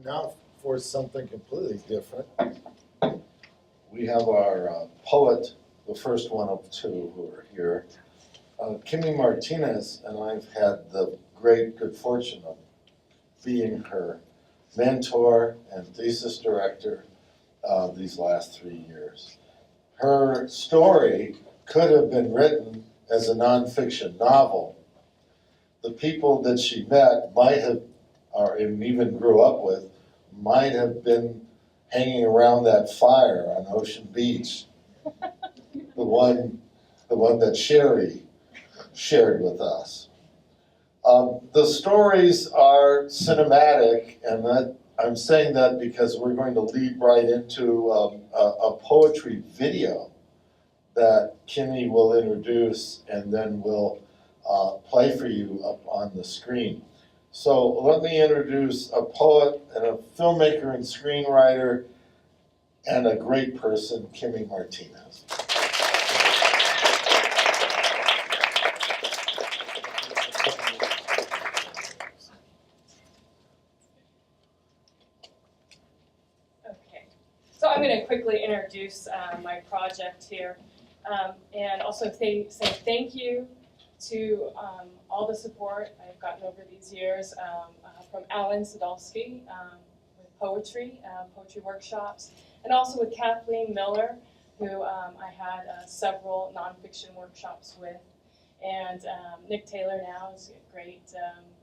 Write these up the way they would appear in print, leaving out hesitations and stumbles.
Now for something completely different. We have our poet, the first one of two who are here. Kimmy Martinez and I've had the great good fortune of being her mentor and thesis director these last 3 years. Her story could have been written as a nonfiction novel. The people that she met might have, or even grew up with, might have been hanging around that fire on Ocean Beach, the one that Sherry shared with us. The stories are cinematic, and I'm saying that because we're going to lead right into a poetry video that Kimmy will introduce and then we'll play for you up on the screen. So let me introduce a poet and a filmmaker and screenwriter and a great person, Kimmy Martinez. Okay, so I'm going to quickly introduce my project here and also say thank you to all the support I've gotten over these years from Alan Sadowski with poetry workshops, and also with Kathleen Miller, who I had several nonfiction workshops with, and Nick Taylor now is great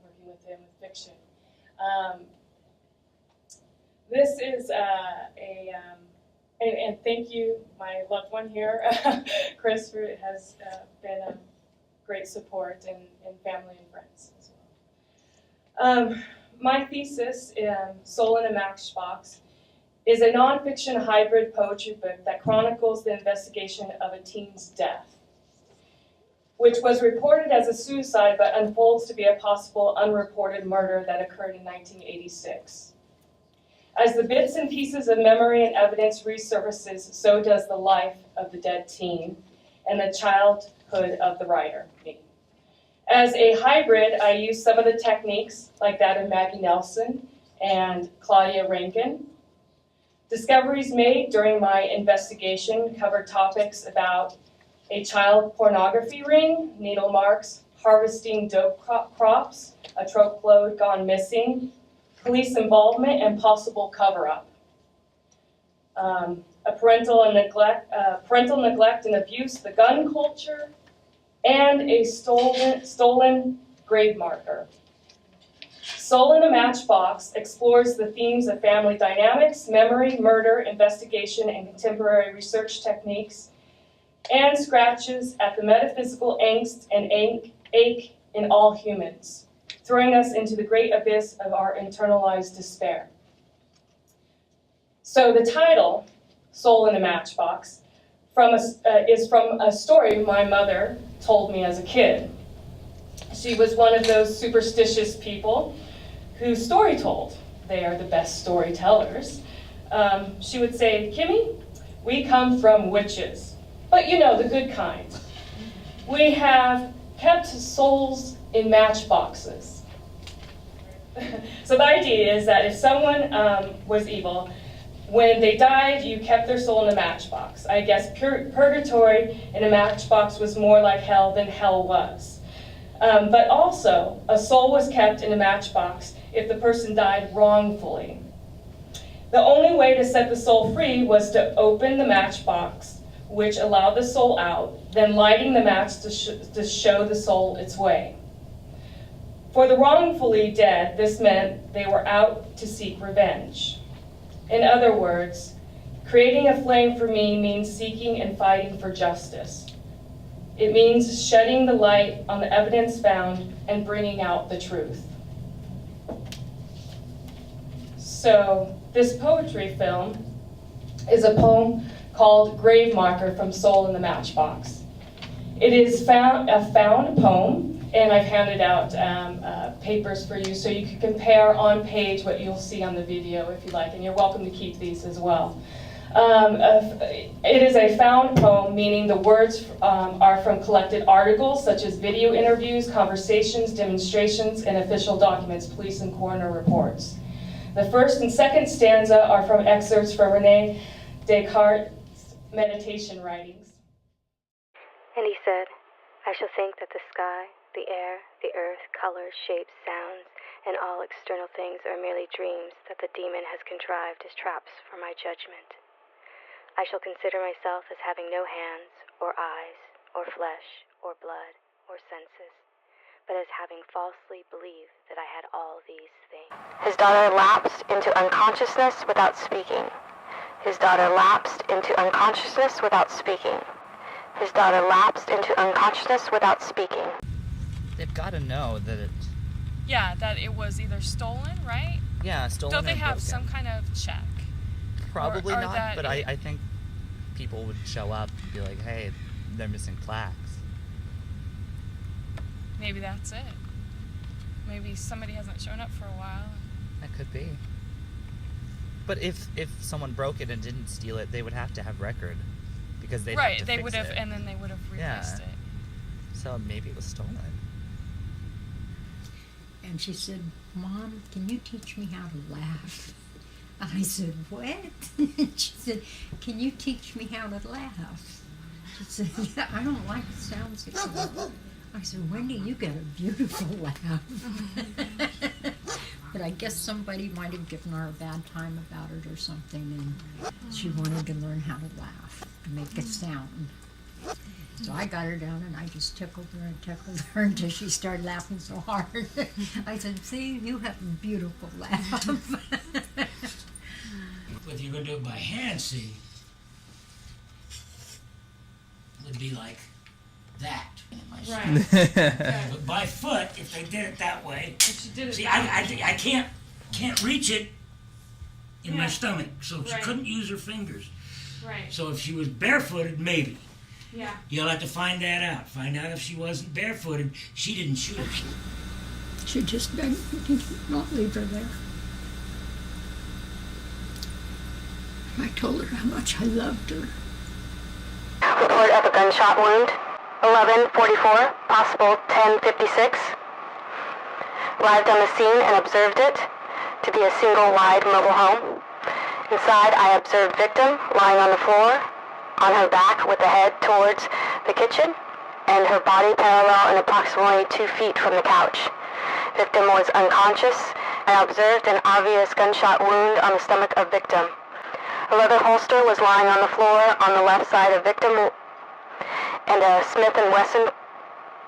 working with him with fiction. This is and thank you, my loved one here, Chris, for it has been a great support and family and friends as well. My thesis, Soul in a Matchbox, is a nonfiction hybrid poetry book that chronicles the investigation of a teen's death, which was reported as a suicide but unfolds to be a possible unreported murder that occurred in 1986. As the bits and pieces of memory and evidence resurfaces, so does the life of the dead teen and the childhood of the writer, me. As a hybrid, I use some of the techniques like that of Maggie Nelson and Claudia Rankine. Discoveries made during my investigation cover topics about a child pornography ring, needle marks, harvesting dope crops, a trope load gone missing, police involvement and possible cover-up, parental neglect and abuse, the gun culture, and a stolen grave marker. Soul in a Matchbox explores the themes of family dynamics, memory, murder, investigation, and contemporary research techniques, and scratches at the metaphysical angst and ache in all humans, throwing us into the great abyss of our internalized despair. So the title, Soul in a Matchbox, is from a story my mother told me as a kid. She was one of those superstitious people who story told. They are the best storytellers. She would say, Kimmy, we come from witches, but you know, the good kind. We have kept souls in matchboxes. So the idea is that if someone was evil, when they died, you kept their soul in a matchbox. I guess purgatory in a matchbox was more like hell than hell was. But also, a soul was kept in a matchbox if the person died wrongfully. The only way to set the soul free was to open the matchbox, which allowed the soul out, then lighting the match to show the soul its way. For the wrongfully dead, this meant they were out to seek revenge. In other words, creating a flame for me means seeking and fighting for justice. It means shedding the light on the evidence found and bringing out the truth. So this poetry film is a poem called Grave Marker from Soul in the Matchbox. It is a found poem, and I've handed out papers for you so you can compare on page what you'll see on the video if you like, and you're welcome to keep these as well. It is a found poem, meaning the words are from collected articles such as video interviews, conversations, demonstrations, and official documents, police and coroner reports. The first and second stanza are from excerpts from Rene Descartes' meditation writings. And he said, I shall think that the sky, the air, the earth, colors, shapes, sounds, and all external things are merely dreams that the demon has contrived as traps for my judgment. I shall consider myself as having no hands, or eyes, or flesh, or blood, or senses, but as having falsely believed that I had all these things. His daughter lapsed into unconsciousness without speaking. His daughter lapsed into unconsciousness without speaking. His daughter lapsed into unconsciousness without speaking. They've got to know that it's... Yeah, that it was either stolen, right? Yeah, stolen Don't they or have broken. some kind of check? Probably or not, that but it- I think people would show up and be like, hey, they're missing plaques. Maybe that's it. Maybe somebody hasn't shown up for a while. That could be. But if someone broke it and didn't steal it, they would have to have record. Because they'd have to they fix would have, it. and then they would have replaced Yeah. it. So maybe it was stolen. And she said, Mom, can you teach me how to laugh? I said, what? She said, can you teach me how to laugh? She said, yeah, I don't like the sounds of it. I said, Wendy, you got a beautiful laugh. But I guess somebody might have given her a bad time about it or something, and she wanted to learn how to laugh, to make a sound. So I got her down and I just tickled her until she started laughing so hard. I said, see, you have a beautiful laugh. If you're going to do it by hand, see, it would be like that. But by foot, if they did it that way, She did it see, back. I can't reach it in my Yeah. stomach, so she Right. couldn't use her fingers. Right. So if she was barefooted, maybe. Yeah. You'll have to find that out. Find out if she wasn't barefooted. She didn't shoot her. She just begged me to not leave her there. I told her how much I loved her. Report of a gunshot wound, 11:44, possible 10:56. Arrived on the scene and observed it to be a single wide mobile home. Inside, I observed victim lying on the floor, on her back with the head towards the kitchen, and her body parallel and approximately 2 feet from the couch. Victim was unconscious. I observed an obvious gunshot wound on the stomach of victim. A leather holster was lying on the floor on the left side of victim, and a Smith & Wesson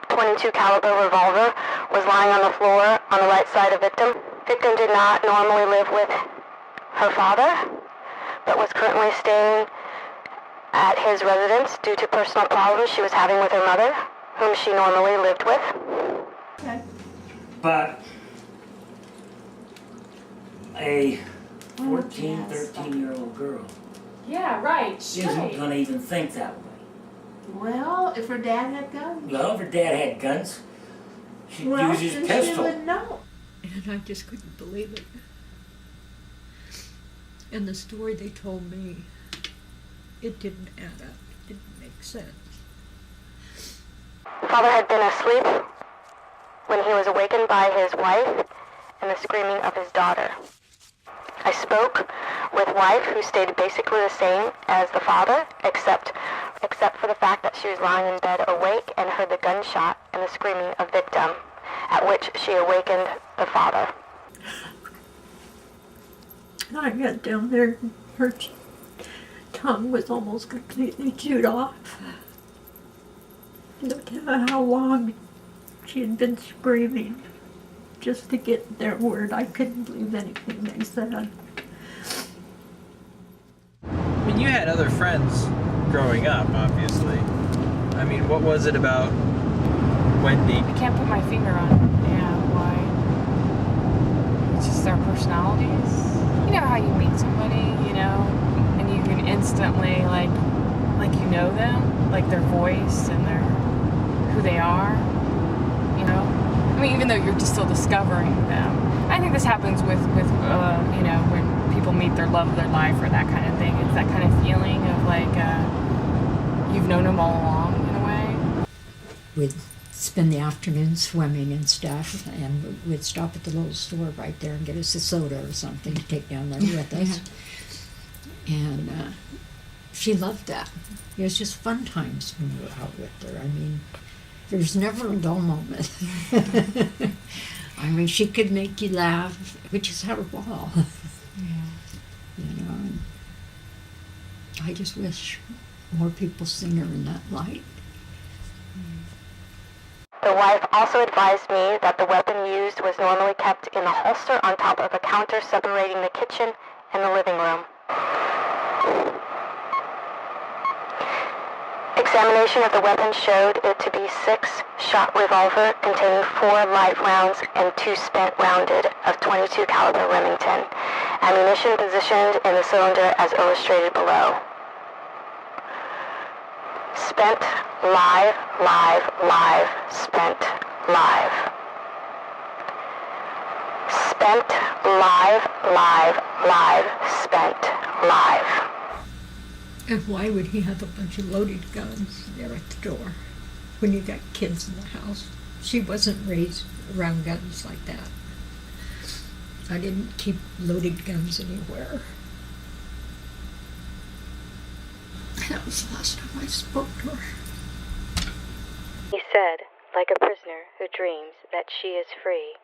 .22 caliber revolver was lying on the floor on the right side of victim. Victim did not normally live with her father, but was currently staying at his residence due to personal problems she was having with her mother, whom she normally lived with. But a 14, 13-year-old girl Yeah, right. isn't going to even think that way. Well, if her dad had guns, Well, if her dad had guns, she'd well, use his then she pistol. would know. And I just couldn't believe it. And the story they told me, it didn't add up. It didn't make sense. Father had been asleep when he was awakened by his wife and the screaming of his daughter. I spoke with wife, who stayed basically the same as the father, except for the fact that she was lying in bed awake and heard the gunshot and the screaming of victim, at which she awakened the father. I got down there, her tongue was almost completely chewed off. No matter how long she had been screaming just to get their word. I couldn't believe anything they said. I mean, you had other friends growing up, obviously. I mean, what was it about Wendy? I can't put my finger on it. Yeah, why? It's just their personalities. You know how you meet somebody, you know, and you can instantly like you know them, like their voice and their who they are, you know. I mean, even though you're just still discovering them. I think this happens with you know, when people meet their love of their life or that kind of thing. It's that kind of feeling of like you've known them all along in a way. With spend the afternoon swimming and stuff, and we'd stop at the little store right there and get us a soda or something to take down there with us. And she loved that. It was just fun times when we were out with her. I mean, there's never a dull moment. I mean, she could make you laugh. We just had a ball. You know, and I just wish more people seen her in that light. The wife also advised me that the weapon used was normally kept in a holster on top of a counter separating the kitchen and the living room. Examination of the weapon showed it to be a 6-shot revolver containing 4 live rounds and 2 spent rounded of .22 caliber Remington. Ammunition positioned in the cylinder as illustrated below. Spent, live, live, live, spent, live. Spent, live, live, live, spent, live. And why would he have a bunch of loaded guns there at the door when you got kids in the house? She wasn't raised around guns like that. I didn't keep loaded guns anywhere. That was the last time I spoke to her. He said, like a prisoner who dreams that she is free,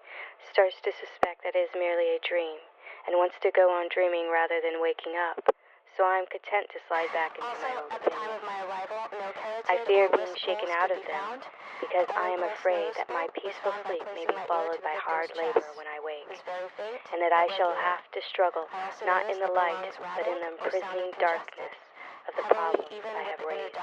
starts to suspect that it is merely a dream, and wants to go on dreaming rather than waking up. So I am content to slide back into my old opinion. I fear being shaken out of them, because I am afraid that my peaceful sleep may be followed by hard labor when I wake, and that I shall have to struggle, not in the light, but in the imprisoning darkness of the problems I have raised.